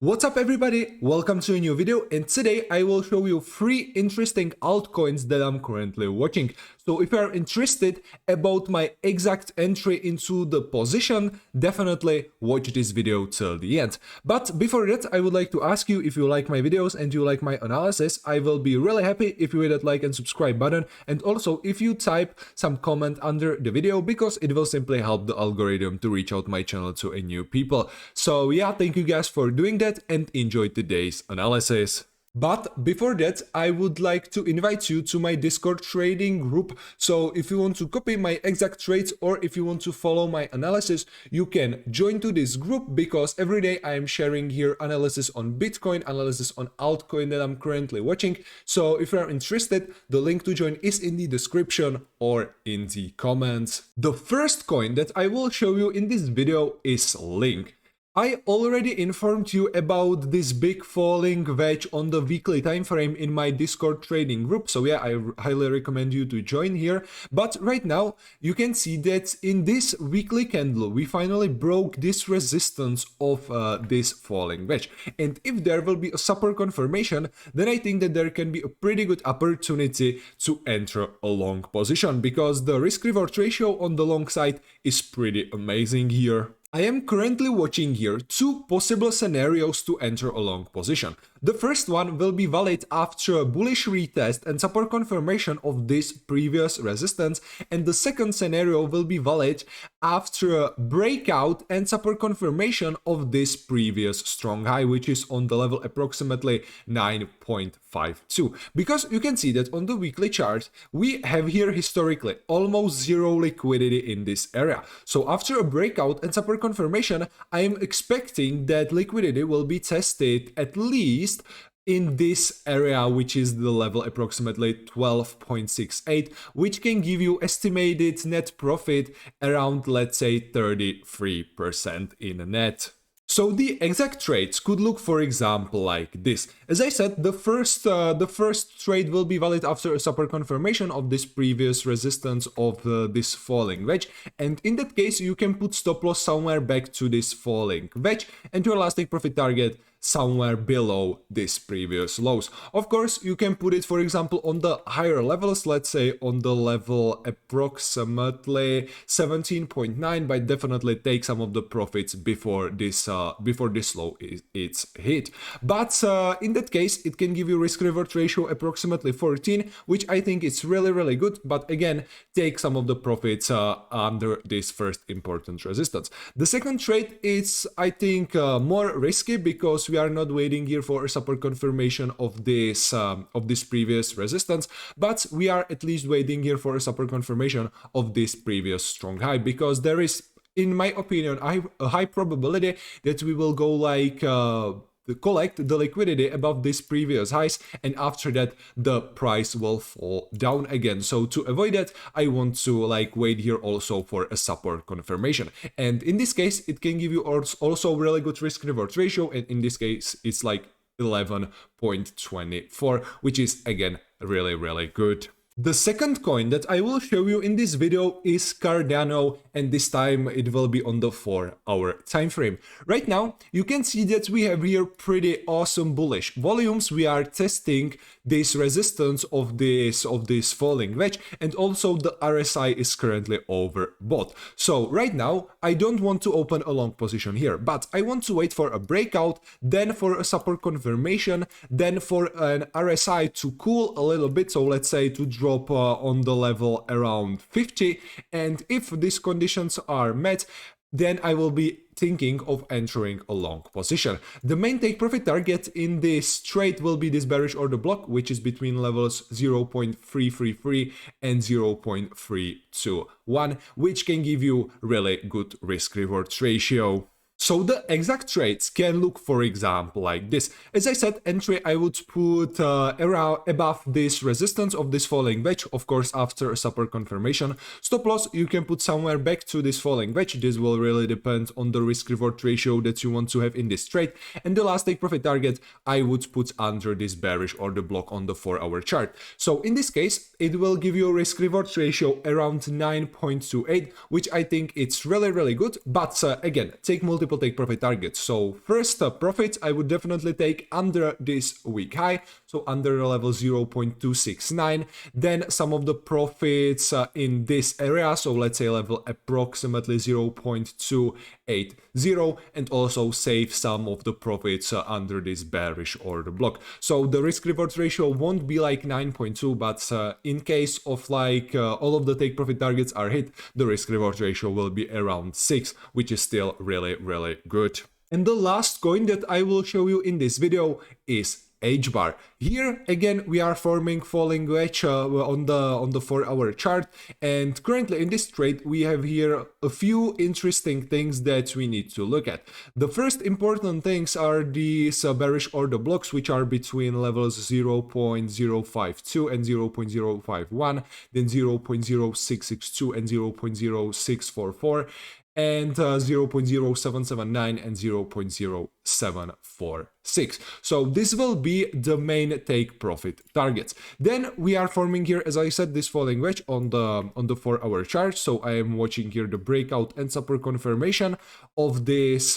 What's up everybody, welcome to a new video, and today I will show you 3 interesting altcoins that I'm currently watching. So if you are interested about my exact entry into the position, definitely watch this video till the end. But before that, I would like to ask you, if you like my videos and you like my analysis, I will be really happy if you hit that like and subscribe button, and also if you type some comment under the video, because it will simply help the algorithm to reach out my channel to a new people. So yeah, thank you guys for doing that and enjoy today's analysis. But before that, I would like to invite you to my Discord trading group. So if you want to copy my exact trades or if you want to follow my analysis, you can join to this group, because every day I am sharing here analysis on Bitcoin, analysis on altcoin that I'm currently watching. So if you are interested, the link to join is in the description or in the comments. The first coin that I will show you in this video is Link. I already informed you about this big falling wedge on the weekly time frame in my Discord trading group, so yeah, I highly recommend you to join here. But right now you can see that in this weekly candle we finally broke this resistance of this falling wedge, and if there will be a support confirmation, then I think that there can be a pretty good opportunity to enter a long position, because the risk reward ratio on the long side is pretty amazing here. I am currently watching here 2 possible scenarios to enter a long position. The first one will be valid after a bullish retest and support confirmation of this previous resistance, and the second scenario will be valid after a breakout and support confirmation of this previous strong high, which is on the level approximately 9.52. Because you can see that on the weekly chart we have here historically almost zero liquidity in this area. So after a breakout and support confirmation, I am expecting that liquidity will be tested at least in this area, which is the level approximately 12.68, which can give you estimated net profit around, let's say, 33% in net. So the exact trades could look, for example, like this. As I said, the first trade will be valid after a support confirmation of this previous resistance of this falling wedge, and in that case you can put stop loss somewhere back to this falling wedge and your last take profit target somewhere below this previous lows. Of course, you can put it, for example, on the higher levels, let's say on the level approximately 17.9, but definitely take some of the profits before this low is hit. But in that case, it can give you risk reward ratio approximately 14, which I think is really good. But again, take some of the profits under this first important resistance. The second trade is, I think, more risky, because we are not waiting here for a support confirmation of this previous resistance, but we are at least waiting here for a support confirmation of this previous strong high, because there is, in my opinion, a high probability that we will go like collect the liquidity above these previous highs, and after that the price will fall down again. So to avoid that, I want to like wait here also for a support confirmation, and in this case it can give you also really good risk reward ratio, and in this case it's like 11.24, which is again really good. The second coin that I will show you in this video is Cardano, and this time it will be on the 4-hour time frame. Right now you can see that we have here pretty awesome bullish volumes. We are testing this resistance of this falling wedge, and also the RSI is currently overbought. So right now I don't want to open a long position here, but I want to wait for a breakout, then for a support confirmation, then for an RSI to cool a little bit, so let's say to drop on the level around 50, and if these conditions are met, then I will be thinking of entering a long position. The main take profit target in this trade will be this bearish order block, which is between levels 0.333 and 0.321, which can give you really good risk reward ratio. So the exact trades can look, for example, like this. As I said, entry I would put around above this resistance of this falling wedge, of course after a support confirmation. Stop loss you can put somewhere back to this falling wedge. This will really depend on the risk reward ratio that you want to have in this trade. And the last take profit target I would put under this bearish order block on the 4-hour chart. So in this case it will give you a risk reward ratio around 9.28, which I think it's really good. But again, take multiple multiple take profit targets. So first profits I would definitely take under this week high, so under level 0.269. Then some of the profits in this area, so let's say level approximately 0.280, and also save some of the profits under this bearish order block. So the risk reward ratio won't be like 9.2, but in case of like all of the take profit targets are hit, the risk reward ratio will be around 6, which is still really good. And the last coin that I will show you in this video is HBAR. Here again we are forming falling wedge on the 4-hour chart, and currently in this trade we have here a few interesting things that we need to look at. The first important things are these bearish order blocks, which are between levels 0.052 and 0.051, then 0.0662 and 0.0644, and 0.0779 and 0.0746. So this will be the main take profit targets. Then we are forming here, as I said, this falling wedge on the 4-hour chart. So I am watching here the breakout and support confirmation of this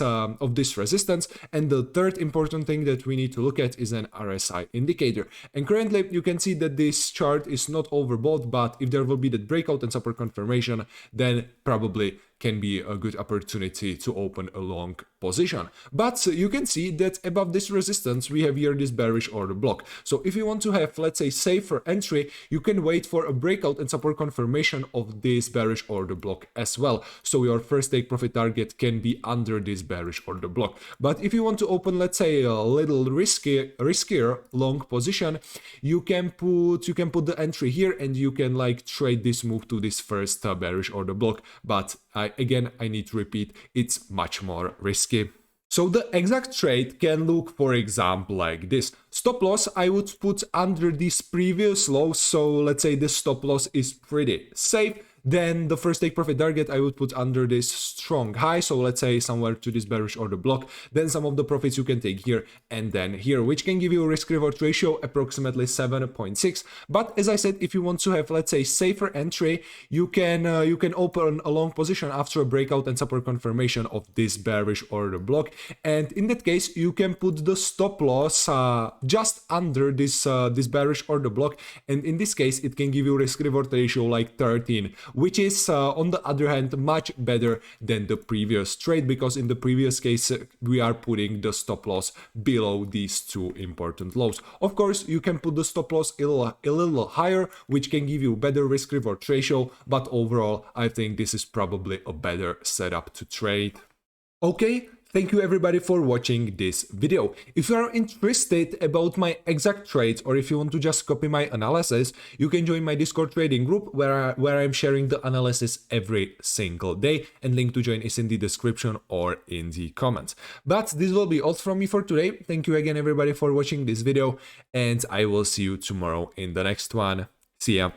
resistance. And the third important thing that we need to look at is an RSI indicator. And currently you can see that this chart is not overbought, but if there will be that breakout and support confirmation, then probably can be a good opportunity to open a long position. But you can see that above this resistance we have here this bearish order block. So if you want to have, let's say, safer entry, you can wait for a breakout and support confirmation of this bearish order block as well. So your first take profit target can be under this bearish order block. But if you want to open, let's say, a little riskier long position, you can put the entry here, and you can like trade this move to this first bearish order block. But I need to repeat, it's much more risky. So the exact trade can look, for example, like this. Stop loss I would put under this previous low, so let's say this stop loss is pretty safe. Then the first take profit target I would put under this strong high, so let's say somewhere to this bearish order block. Then some of the profits you can take here and then here, which can give you a risk reward ratio approximately 7.6. But as I said, if you want to have, let's say, safer entry, you can open a long position after a breakout and support confirmation of this bearish order block. And in that case, you can put the stop loss just under this bearish order block. And in this case, it can give you risk reward ratio like 13. Which is, on the other hand, much better than the previous trade, because in the previous case, we are putting the stop loss below these two important lows. Of course, you can put the stop loss a little higher, which can give you better risk reward ratio, but overall, I think this is probably a better setup to trade. Okay. Thank you everybody for watching this video. If you are interested about my exact trades, or if you want to just copy my analysis, you can join my Discord trading group where I'm sharing the analysis every single day, and link to join is in the description or in the comments. But this will be all from me for today. Thank you again everybody for watching this video, and I will see you tomorrow in the next one. See ya.